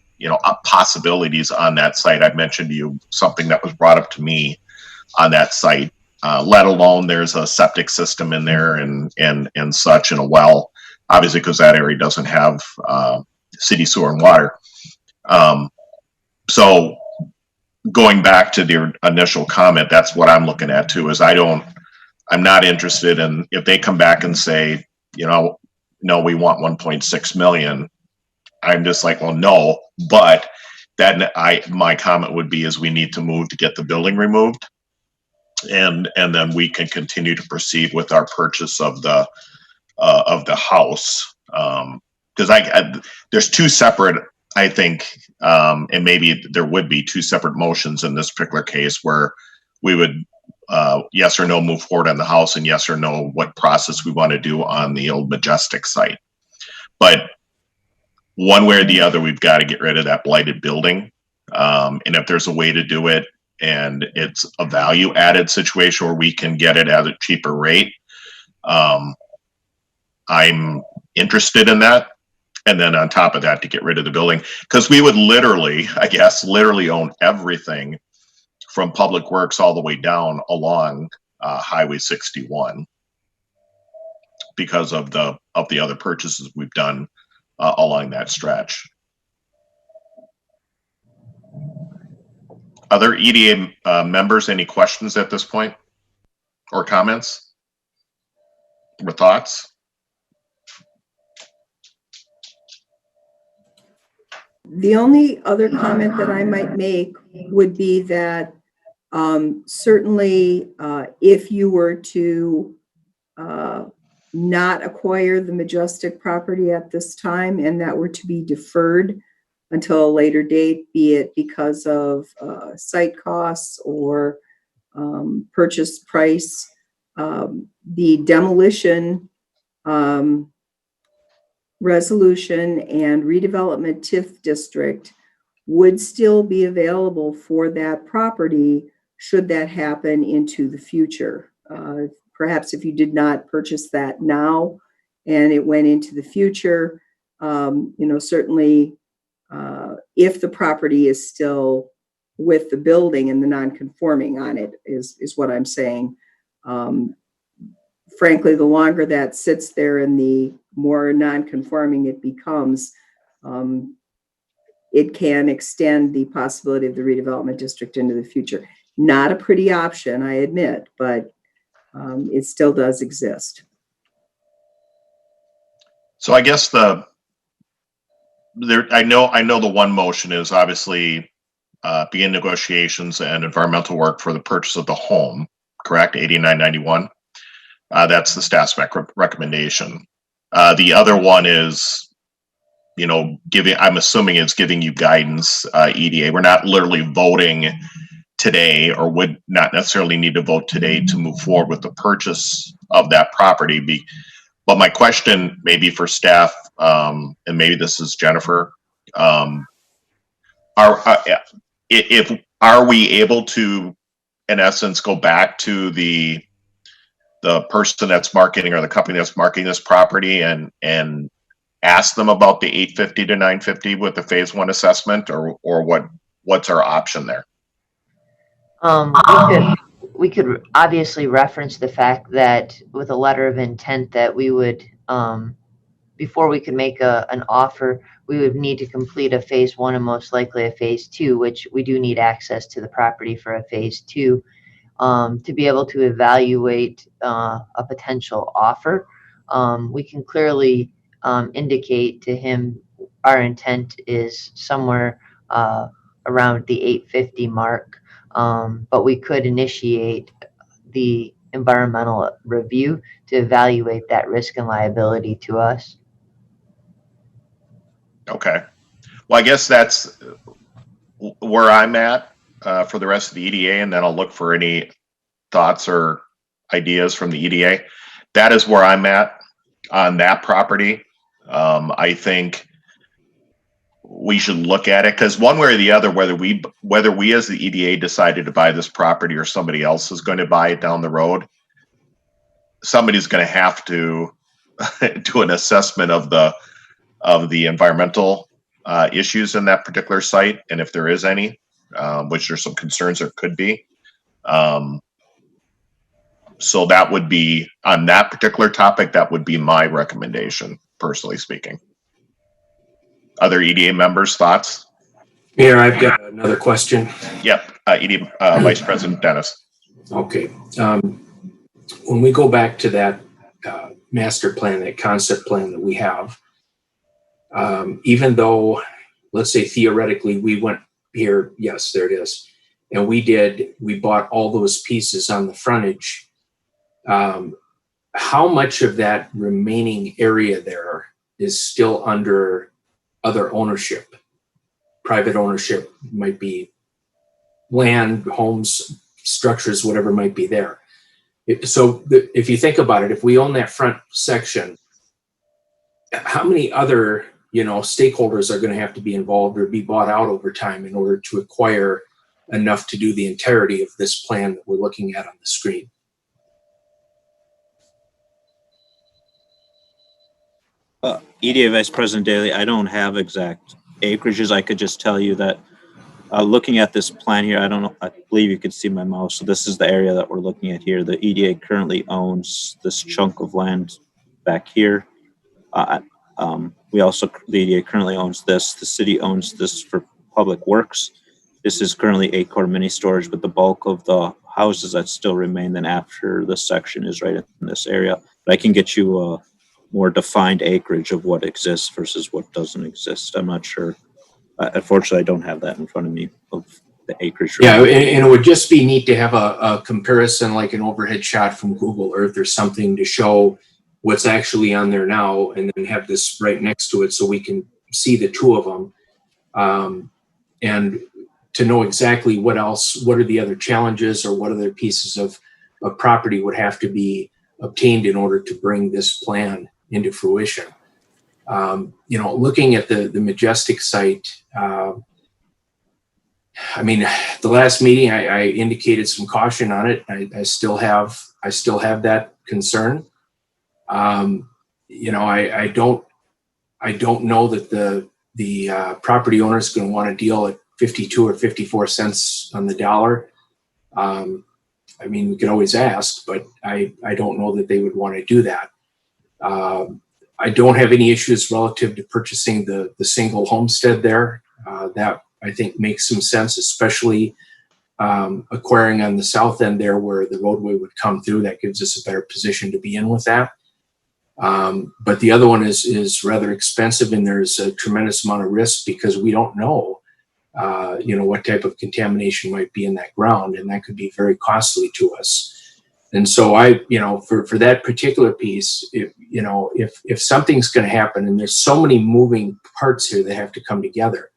Speaker 1: possibilities on that site. I've mentioned to you something that was brought up to me on that site. Let alone there's a septic system in there and such, and a well, obviously, because that area doesn't have city sewer and water. So going back to the initial comment, that's what I'm looking at too, is I'm not interested in, if they come back and say, no, we want 1.6 million. I'm just like, well, no, but then my comment would be is we need to move to get the building removed. And then we can continue to proceed with our purchase of the house, because there's two separate, I think, and maybe there would be two separate motions in this particular case where we would yes or no move forward on the house, and yes or no what process we want to do on the old Majestic site. But one way or the other, we've got to get rid of that blighted building, and if there's a way to do it, and it's a value added situation where we can get it at a cheaper rate, I'm interested in that. And then on top of that, to get rid of the building, because we would literally own everything from Public Works all the way down along Highway 61 because of the other purchases we've done along that stretch. Other EDA members, any questions at this point, or comments or thoughts?
Speaker 7: The only other comment that I might make would be that certainly if you were to not acquire the Majestic property at this time, and that were to be deferred until a later date, be it because of site costs or purchase price, the demolition resolution and redevelopment TIF district would still be available for that property should that happen into the future. Perhaps if you did not purchase that now and it went into the future, certainly if the property is still with the building and the non-conforming on it is what I'm saying. Frankly, the longer that sits there and the more non-conforming it becomes, it can extend the possibility of the redevelopment district into the future. Not a pretty option, I admit, but it still does exist.
Speaker 1: So I guess I know the one motion is obviously begin negotiations and environmental work for the purchase of the home, correct? 8991. That's the staff spec recommendation. The other one is, you know, I'm assuming it's giving you guidance, EDA. We're not literally voting today, or would not necessarily need to vote today to move forward with the purchase of that property. But my question maybe for staff, and maybe this is Jennifer, are we able to, in essence, go back to the person that's marketing or the company that's marketing this property and ask them about the 850 to 950 with the phase one assessment, or what's our option there?
Speaker 5: We could obviously reference the fact that with a letter of intent that we would, before we could make an offer, we would need to complete a phase one and most likely a phase two, which we do need access to the property for a phase two, to be able to evaluate a potential offer. We can clearly indicate to him our intent is somewhere around the 850 mark, but we could initiate the environmental review to evaluate that risk and liability to us.
Speaker 1: Okay. Well, I guess that's where I'm at for the rest of the EDA, and then I'll look for any thoughts or ideas from the EDA. That is where I'm at on that property. I think we should look at it, because one way or the other, whether we as the EDA decided to buy this property or somebody else is going to buy it down the road, somebody's going to have to do an assessment of the environmental issues in that particular site, and if there is any, which there's some concerns there could be. So that would be, on that particular topic, that would be my recommendation, personally speaking. Other EDA members' thoughts?
Speaker 3: Mayor, I've got another question.
Speaker 1: Yep, EDA Vice President Dennis.
Speaker 3: Okay. When we go back to that master plan, that concept plan that we have, even though, let's say theoretically, we went here, yes, there it is, and we bought all those pieces on the frontage, how much of that remaining area there is still under other ownership? Private ownership, might be land, homes, structures, whatever might be there. So if you think about it, if we own that front section, how many other, stakeholders are going to have to be involved or be bought out over time in order to acquire enough to do the entirety of this plan that we're looking at on the screen?
Speaker 2: EDA Vice President Daly, I don't have exact acreages. I could just tell you that looking at this plan here, I believe you can see my mouse. So this is the area that we're looking at here. The EDA currently owns this chunk of land back here. The EDA currently owns this. The city owns this for public works. This is currently Acorn mini storage, but the bulk of the houses that still remain then after this section is right in this area. But I can get you a more defined acreage of what exists versus what doesn't exist. I'm not sure. Unfortunately, I don't have that in front of me of the acreage.
Speaker 3: Yeah, and it would just be neat to have a comparison, like an overhead shot from Google Earth or something, to show what's actually on there now, and then have this right next to it so we can see the two of them, and to know exactly what are the other challenges, or what other pieces of property would have to be obtained in order to bring this plan into fruition. Looking at the Majestic site, the last meeting I indicated some caution on it. I still have that concern. I don't know that the property owner is going to want to deal at 52 or 54 cents on the dollar. We could always ask, but I don't know that they would want to do that. I don't have any issues relative to purchasing the single homestead there. That I think makes some sense, especially acquiring on the south end there where the roadway would come through. That gives us a better position to be in with that. But the other one is rather expensive, and there's a tremendous amount of risk because we don't know, what type of contamination might be in that ground, and that could be very costly to us. And so for that particular piece, if something's going to happen, and there's so many moving parts here that have to come together,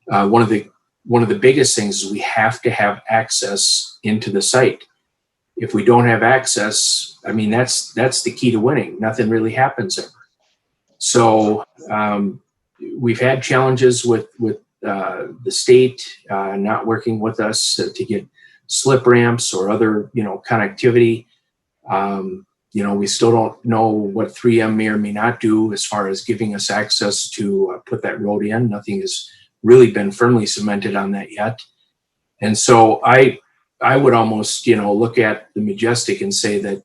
Speaker 3: one of the biggest things is we have to have access into the site. If we don't have access, I mean, that's the key to winning. Nothing really happens ever. So we've had challenges with the state not working with us to get slip ramps or other, connectivity. We still don't know what 3M may or may not do as far as giving us access to put that road in. Nothing has really been firmly cemented on that yet. And so I would almost, look at the Majestic and say that,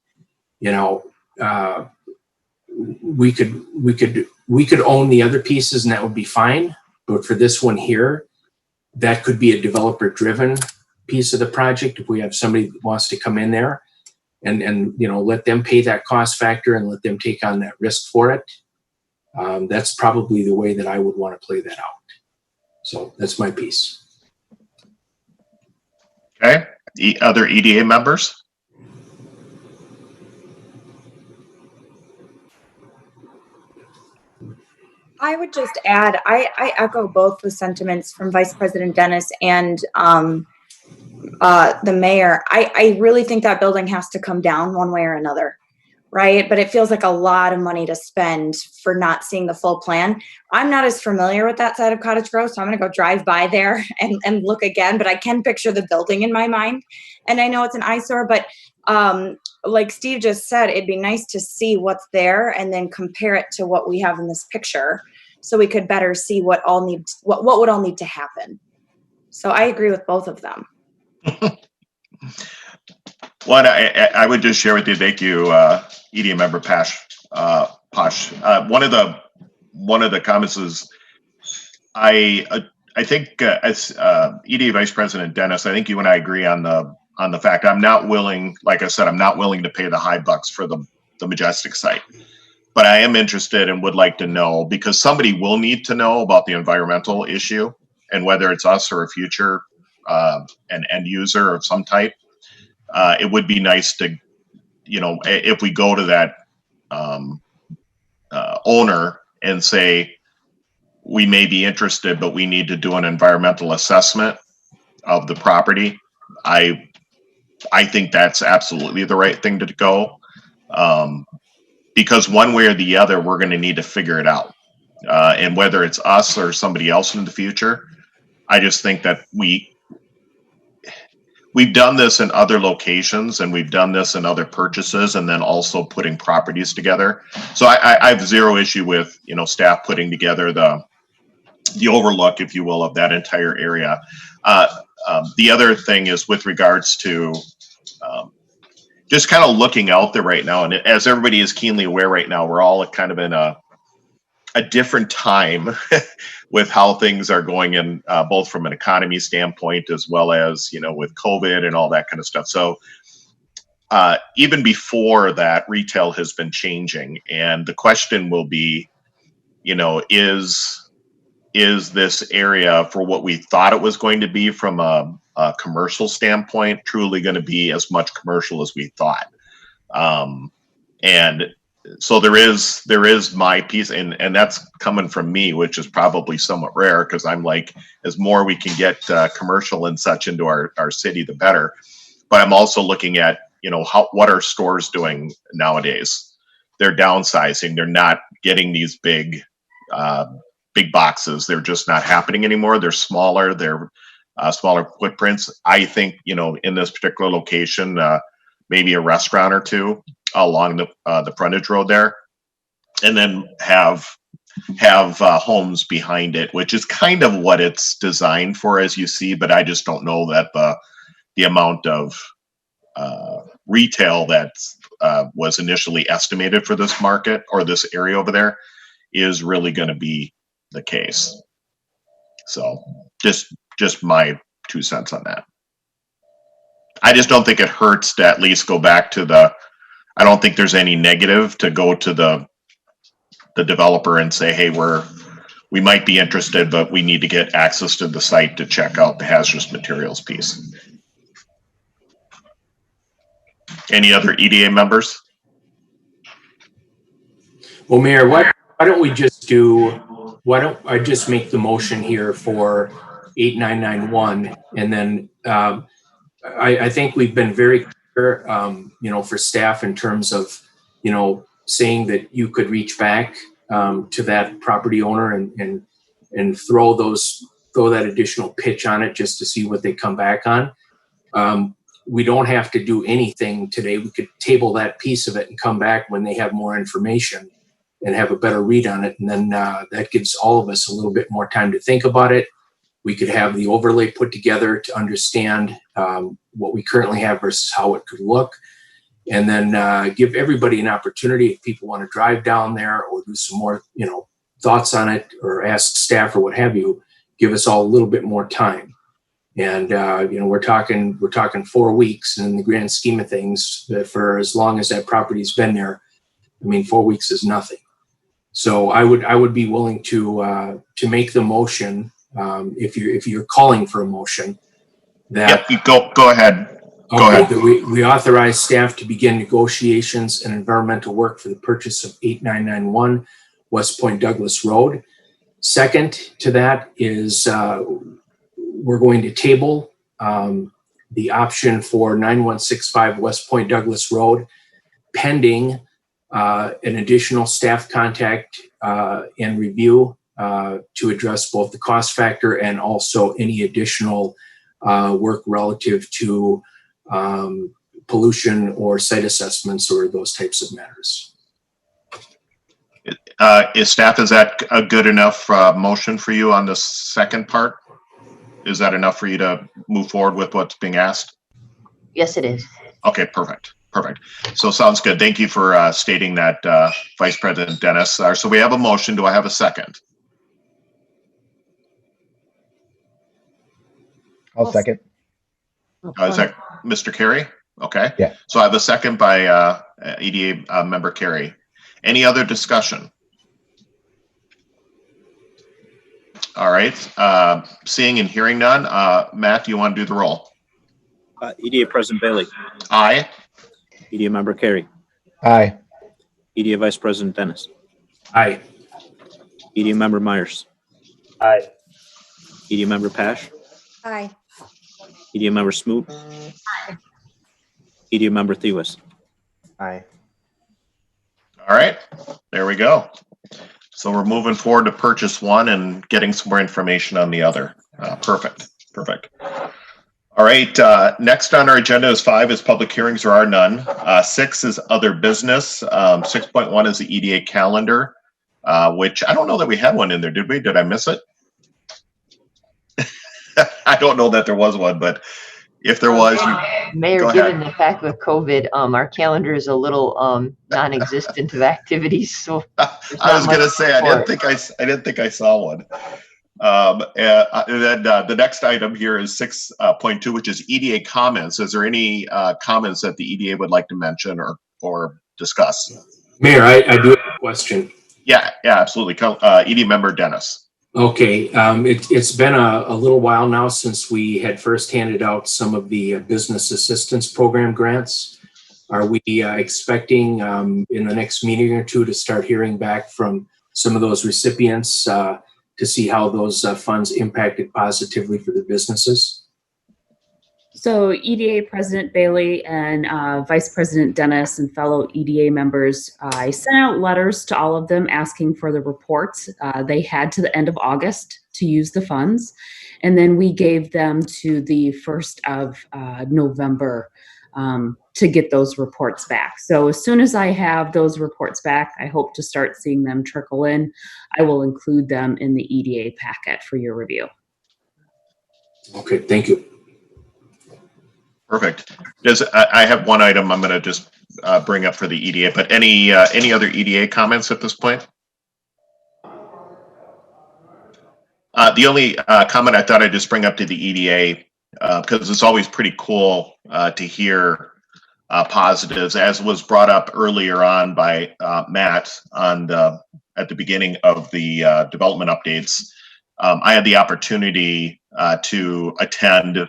Speaker 3: we could own the other pieces and that would be fine. But for this one here, that could be a developer driven piece of the project. If we have somebody that wants to come in there and let them pay that cost factor and let them take on that risk for it. That's probably the way that I would want to play that out. So that's my piece.
Speaker 1: Okay. Other EDA members?
Speaker 8: I would just add, I echo both the sentiments from Vice President Dennis and the mayor. I really think that building has to come down one way or another, right? But it feels like a lot of money to spend for not seeing the full plan. I'm not as familiar with that side of Cottage Grove, so I'm going to go drive by there and look again, but I can picture the building in my mind. And I know it's an eyesore, but like Steve just said, it'd be nice to see what's there and then compare it to what we have in this picture so we could better see what would all need to happen. So I agree with both of them.
Speaker 1: One, I would just share with you, thank you, EDA member Posh. One of the comments is, I think as EDA Vice President Dennis, I think you and I agree on the fact I'm not willing, like I said, I'm not willing to pay the high bucks for the Majestic site. But I am interested and would like to know, because somebody will need to know about the environmental issue, and whether it's us or a future an end user of some type. It would be nice to, if we go to that owner and say, we may be interested, but we need to do an environmental assessment of the property. I think that's absolutely the right thing to go. Because one way or the other, we're going to need to figure it out. And whether it's us or somebody else in the future, I just think that we've done this in other locations, and we've done this in other purchases, and then also putting properties together. So I have zero issue with, staff putting together the overlook, if you will, of that entire area. The other thing is with regards to just kind of looking out there right now, and as everybody is keenly aware right now, we're all kind of in a different time with how things are going in, both from an economy standpoint as well as, with COVID and all that kind of stuff. So even before that, retail has been changing, and the question will be, is this area, for what we thought it was going to be from a commercial standpoint, truly going to be as much commercial as we thought? And so there is my piece, and that's coming from me, which is probably somewhat rare, because I'm like, as more we can get commercial and such into our city, the better. But I'm also looking at, what are stores doing nowadays? They're downsizing. They're not getting these big boxes. They're just not happening anymore. They're smaller. They're smaller footprints. I think, in this particular location, maybe a restaurant or two along the frontage road there, and then have homes behind it, which is kind of what it's designed for, as you see. But I just don't know that the amount of retail that was initially estimated for this market or this area over there is really going to be the case. So just my 2 cents on that. I just don't think it hurts to at least go back to I don't think there's any negative to go to the developer and say, hey, we might be interested, but we need to get access to the site to check out the hazardous materials piece. Any other EDA members?
Speaker 3: Well, Mayor, why don't we just why don't I just make the motion here for 8991, and then I think we've been very clear, for staff in terms of, saying that you could reach back to that property owner and throw that additional pitch on it just to see what they come back on. We don't have to do anything today. We could table that piece of it and come back when they have more information and have a better read on it. And then that gives all of us a little bit more time to think about it. We could have the overlay put together to understand what we currently have versus how it could look. And then give everybody an opportunity, if people want to drive down there or do some more, thoughts on it, or ask staff or what have you, give us all a little bit more time. And we're talking 4 weeks, and in the grand scheme of things, for as long as that property's been there, 4 weeks is nothing. So I would be willing to make the motion, if you're calling for a motion, that
Speaker 1: Yep, go ahead. Go ahead.
Speaker 3: that we authorize staff to begin negotiations and environmental work for the purchase of 8991 West Point Douglas Road. Second to that is we're going to table the option for 9165 West Point Douglas Road, pending an additional staff contact and review to address both the cost factor and also any additional work relative to pollution or site assessments or those types of matters.
Speaker 1: Is that a good enough motion for you on the second part? Is that enough for you to move forward with what's being asked?
Speaker 5: Yes, it is.
Speaker 1: Okay, perfect. So sounds good. Thank you for stating that, Vice President Dennis. So we have a motion. Do I have a second?
Speaker 9: I'll second.
Speaker 1: Is that Mr. Carey? Okay.
Speaker 9: Yeah.
Speaker 1: So I have a second by EDA member Carey. Any other discussion? All right. Seeing and hearing none. Matt, do you want to do the roll?
Speaker 2: EDA President Bailey,
Speaker 1: Aye.
Speaker 2: EDA member Carey,
Speaker 9: Aye.
Speaker 2: EDA Vice President Dennis,
Speaker 3: Aye.
Speaker 2: EDA member Myers,
Speaker 9: Aye.
Speaker 2: EDA member Pash,
Speaker 4: Aye.
Speaker 2: EDA member Smoot, EDA member Thewis.
Speaker 6: Aye.
Speaker 1: All right. There we go. So we're moving forward to purchase one and getting some more information on the other. Perfect. All right. Next on our agenda is 5 is public hearings. There are none. 6 is other business. 6.1 is the EDA calendar, which I don't know that we had one in there. Did we? Did I miss it? I don't know that there was one, but if there was,
Speaker 5: Mayor,
Speaker 1: go
Speaker 5: given
Speaker 1: ahead.
Speaker 5: the fact with COVID, our calendar is a little non-existent of activities. So
Speaker 1: I was going to say, I didn't think I saw one. And then the next item here is 6.2, which is EDA comments. Is there any comments that the EDA would like to mention or discuss?
Speaker 3: Mayor, I do have a question.
Speaker 1: Yeah, absolutely. EDA member Dennis.
Speaker 3: Okay, it's been a little while now since we had first handed out some of the business assistance program grants. Are we expecting in the next meeting or two to start hearing back from some of those recipients to see how those funds impacted positively for the businesses?
Speaker 10: So EDA President Bailey and Vice President Dennis and fellow EDA members, I sent out letters to all of them asking for the reports. They had to the end of August to use the funds. And then we gave them to the 1st of November to get those reports back. So as soon as I have those reports back, I hope to start seeing them trickle in. I will include them in the EDA packet for your review.
Speaker 3: Okay, thank you.
Speaker 1: Perfect. I have one item I'm going to just bring up for the EDA, but any other EDA comments at this point? The only comment I thought I'd just bring up to the EDA, because it's always pretty cool to hear positives, as was brought up earlier on by Matt at the beginning of the development updates. I had the opportunity to attend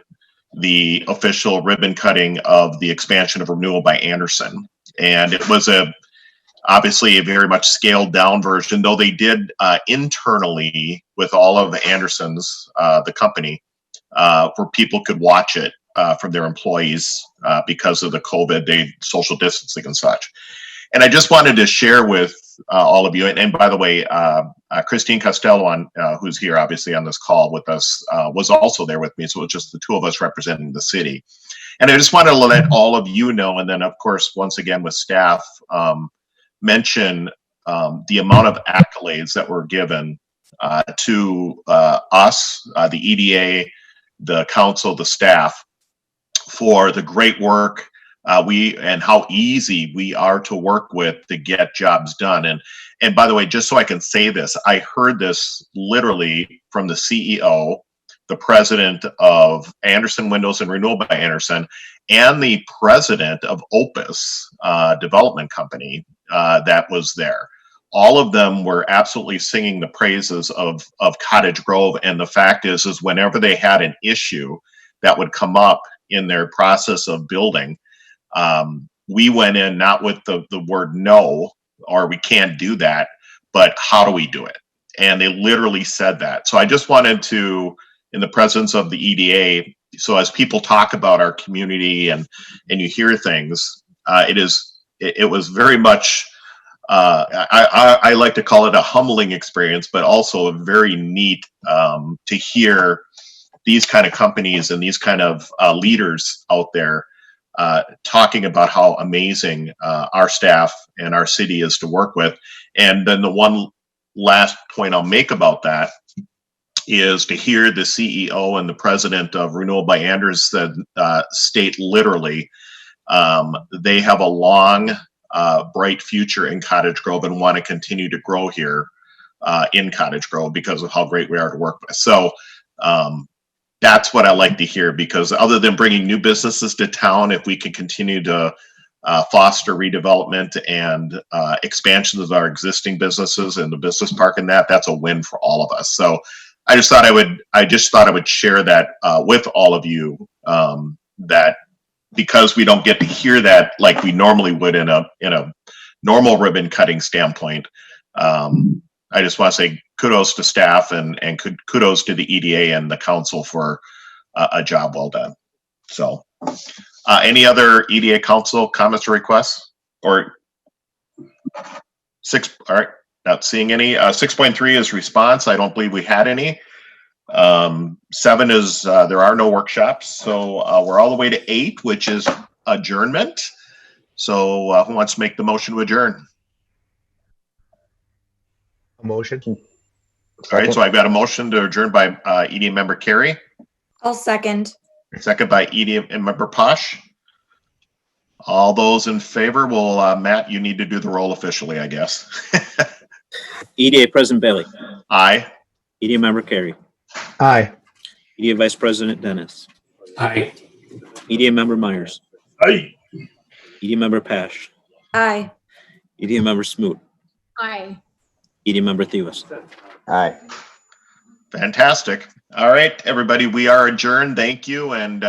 Speaker 1: the official ribbon cutting of the expansion of Renewal by Anderson. And it was obviously a very much scaled down version, though they did internally with all of the Andersons, the company, where people could watch it from their employees because of the COVID, social distancing and such. And I just wanted to share with all of you, and by the way, Christine Costello, who's here obviously on this call with us, was also there with me, so it was just the two of us representing the city. And I just wanted to let all of you know, and then of course, once again with staff, mention the amount of accolades that were given to us, the EDA, the council, the staff, for the great work and how easy we are to work with to get jobs done. And by the way, just so I can say this, I heard this literally from the CEO, the president of Anderson Windows and Renewal by Anderson, and the president of Opus Development Company that was there. All of them were absolutely singing the praises of Cottage Grove. And the fact is whenever they had an issue that would come up in their process of building, we went in not with the word no, or we can't do that, but how do we do it? And they literally said that. So I just wanted to, in the presence of the EDA, so as people talk about our community and you hear things, it was very much, I like to call it a humbling experience, but also a very neat to hear these kind of companies and these kind of leaders out there talking about how amazing our staff and our city is to work with. And then the one last point I'll make about that is to hear the CEO and the president of Renewal by Anderson state literally they have a long, bright future in Cottage Grove and want to continue to grow here in Cottage Grove because of how great we are to work with. So that's what I like to hear, because other than bringing new businesses to town, if we can continue to foster redevelopment and expansion of our existing businesses and the business park and that's a win for all of us. So I just thought I would share that with all of you, that because we don't get to hear that like we normally would in a normal ribbon cutting standpoint. I just want to say kudos to staff and kudos to the EDA and the council for a job well done. So any other EDA council comments or requests? Or all right, not seeing any. 6.3 is response. I don't believe we had any. 7 is there are no workshops. So we're all the way to 8, which is adjournment. So who wants to make the motion to adjourn?
Speaker 9: A motion.
Speaker 1: All right, so I've got a motion to adjourn by EDA member Carey.
Speaker 8: I'll second.
Speaker 1: Second by EDA member Posh. All those in favor? Well, Matt, you need to do the roll officially, I guess.
Speaker 2: EDA President Bailey.
Speaker 1: Aye.
Speaker 2: EDA member Carey.
Speaker 9: Aye.
Speaker 2: EDA Vice President Dennis.
Speaker 3: Aye.
Speaker 2: EDA member Myers.
Speaker 1: Aye.
Speaker 2: EDA member Pash.
Speaker 8: Aye.
Speaker 2: EDA member Smoot.
Speaker 4: Aye.
Speaker 2: EDA member Thewis.
Speaker 6: Aye.
Speaker 1: Fantastic. All right, everybody, we are adjourned. Thank you. And